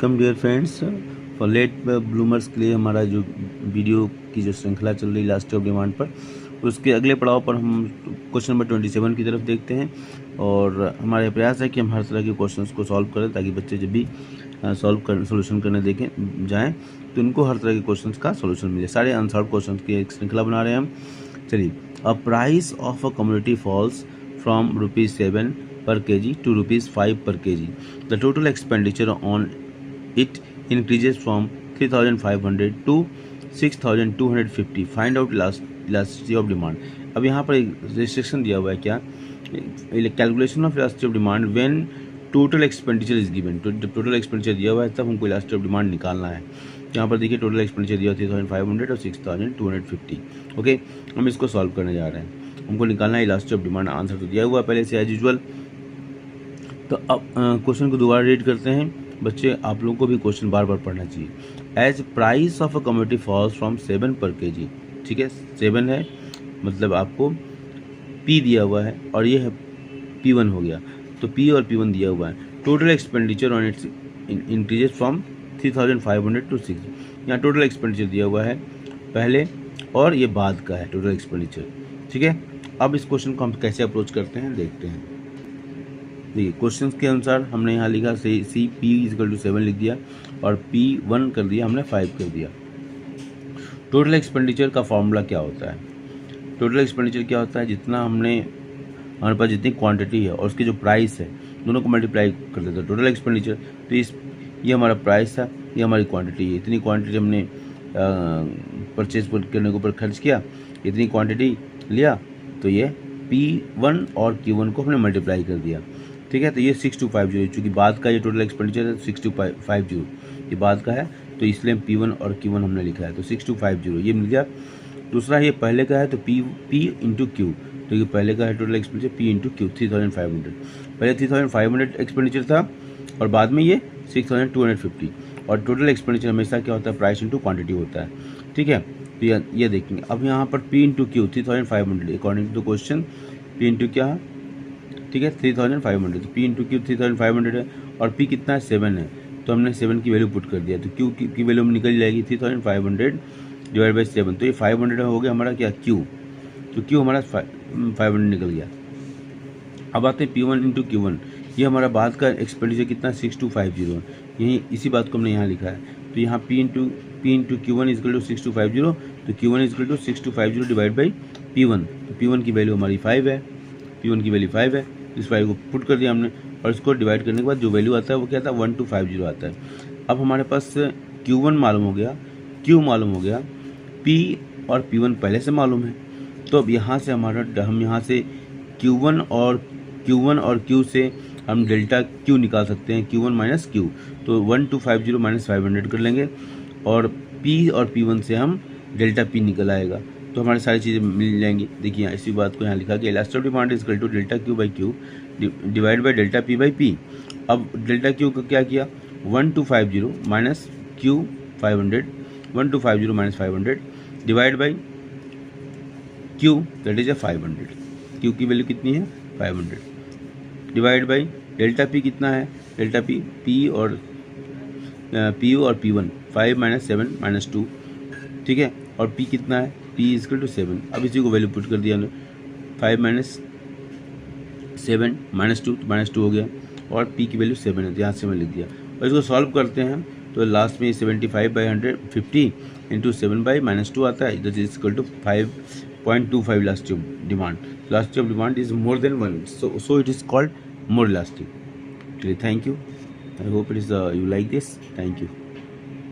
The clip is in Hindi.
Welcome dear friends. For late bloomers के लिए हमारा जो वीडियो की जो श्रृंखला चल रही लास्ट ऑफ डिमांड पर, उसके अगले पड़ाव पर हम क्वेश्चन नंबर 27 की तरफ देखते हैं। और हमारा प्रयास है कि हम हर तरह के क्वेश्चंस को सॉल्व करें, ताकि बच्चे जब भी सोल्यूशन करने देखें जाएँ तो उनको हर तरह के क्वेश्चंस का सोल्यूशन मिले। सारे अनसॉल्व क्वेश्चंस की एक श्रृंखला बना रहे हैं हम। चलिए, a price of a commodity falls from ₹7 per kg to ₹5 per kg. The total expenditure on it increases from 3,500 to 6,250. Find out elasticity of demand. अब यहाँ पर एक रिस्ट्रिक्शन दिया हुआ है, क्या? Calculation of elasticity of demand when total expenditure is given. तो जब टोटल एक्सपेंडिचर दिया हुआ है तब हमको इलास्टिसिटी ऑफ डिमांड निकालना है। यहाँ पर देखिए टोटल एक्सपेंडिचर दिया 3,500 और 6,250। ओके, हम इसको सॉल्व करने जा रहे हैं। हमको निकालना है इलास्टिसिटी ऑफ डिमांड। आंसर तो दिया हुआ है पहले से एज यूजुअल। तो अब क्वेश्चन को दोबारा रीड करते हैं। बच्चे, आप लोगों को भी क्वेश्चन बार बार पढ़ना चाहिए। As price of a commodity falls from 7 per kg। ठीक है, 7 है, मतलब आपको P दिया हुआ है और ये है P1 हो गया। तो P और P1 दिया हुआ है। Total expenditure on it's increases from 3,500 to 6। यहाँ टोटल एक्सपेंडिचर दिया हुआ है पहले और ये बाद का है टोटल एक्सपेंडिचर। ठीक है, अब इस क्वेश्चन को हम कैसे अप्रोच करते हैं देखते हैं। देखिए, क्वेश्चन के अनुसार हमने यहाँ लिखा सी P=7 लिख दिया और P1 कर दिया हमने 5 कर दिया। टोटल एक्सपेंडिचर का फॉर्मूला क्या होता है? टोटल एक्सपेंडिचर क्या होता है? जितना हमारे पास जितनी क्वांटिटी है और उसकी जो प्राइस है, दोनों को मल्टीप्लाई कर देता है टोटल एक्सपेंडिचर। तो ये हमारा प्राइस था, ये हमारी क्वांटिटी है। इतनी क्वांटिटी हमने परचेज करने के ऊपर खर्च किया, इतनी क्वांटिटी लिया, तो ये P1 और Q1 को हमने मल्टीप्लाई कर दिया। ठीक है, तो ये 6250, चूँकि बाद का ये टोटल एक्सपेंडिचर है 6250, ये बाद का है, तो इसलिए P1 और Q1 हमने लिखा है। तो 6250 ये मिल गया। दूसरा ये पहले का है, तो P इंटू Q, तो ये पहले का है total expenditure P into Q 3500। पहले 3500 एक्सपेंडिचर था और बाद में ये 6250। और टोटल एक्सपेंडिचर हमेशा क्या होता है? प्राइस इंटू क्वान्टिटी होता है। ठीक है, तो ये देखेंगे। अब यहाँ पर P into Q 3500 according to question P into क्या है? ठीक है, 3500। तो P इंटू Q 3500 है और P कितना है? 7 है, तो हमने 7 की वैल्यू पुट कर दिया। तो Q की वैल्यू में निकल जाएगी 3500 डिवाइड बाई 7। तो ये 500 हो गया हमारा क्या? Q। तो Q हमारा 500 निकल गया। अब आते हैं P1 इंटू Q1। ये हमारा बाद का एक्सपेंडिचर कितना? 6250 है। यही इसी बात को हमने यहाँ लिखा है। तो यहाँ P into Q1 is equal to 6250, तो Q1 is equal to 6250 divide by P1। तो P1 की वैल्यू हमारी 5 है, P1 की वैल्यू 5 है। इस वैल्यू को पुट कर दिया हमने और इसको डिवाइड करने के बाद जो वैल्यू आता है वो क्या आता है? 1250 आता है। अब हमारे पास Q1 मालूम हो गया, Q मालूम हो गया, P और P1 पहले से मालूम है। तो अब यहाँ से हम यहाँ से Q1 और Q से हम डेल्टा Q निकाल सकते हैं, Q1 माइनस Q। तो 1250 माइनस 500 कर लेंगे और P और P1 से हम डेल्टा P निकल आएगा, तो हमारी सारी चीज़ें मिल जाएंगी। देखिए, इसी बात को यहाँ लिखा कि elasticity of demand is equal to delta Q by Q divide by delta P by P। अब डेल्टा Q का क्या किया? 1250 minus Q 500, 1250 minus 500 divide by Q, that is 500। Q की वैल्यू कितनी है? 500 डिवाइड बाई डेल्टा P कितना है? डेल्टा P और P1 5 माइनस 7 माइनस 2। ठीक है, और P कितना है? P equal to 7। अब इसी को वैल्यू पुट कर दिया हमने, 5 माइनस 7 माइनस 2, माइनस 2 हो गया और P की वैल्यू 7 है, तो यहाँ से मैं लिख दिया। और इसको सॉल्व करते हैं हम, तो लास्ट में 75/150 इंटू 7 बाई माइनस 2 आता है, that is equal to 5.25 elasticity of demand. Elasticity of demand is more than 1, so it is called more elastic. Thank you. I hope you like this. Thank you.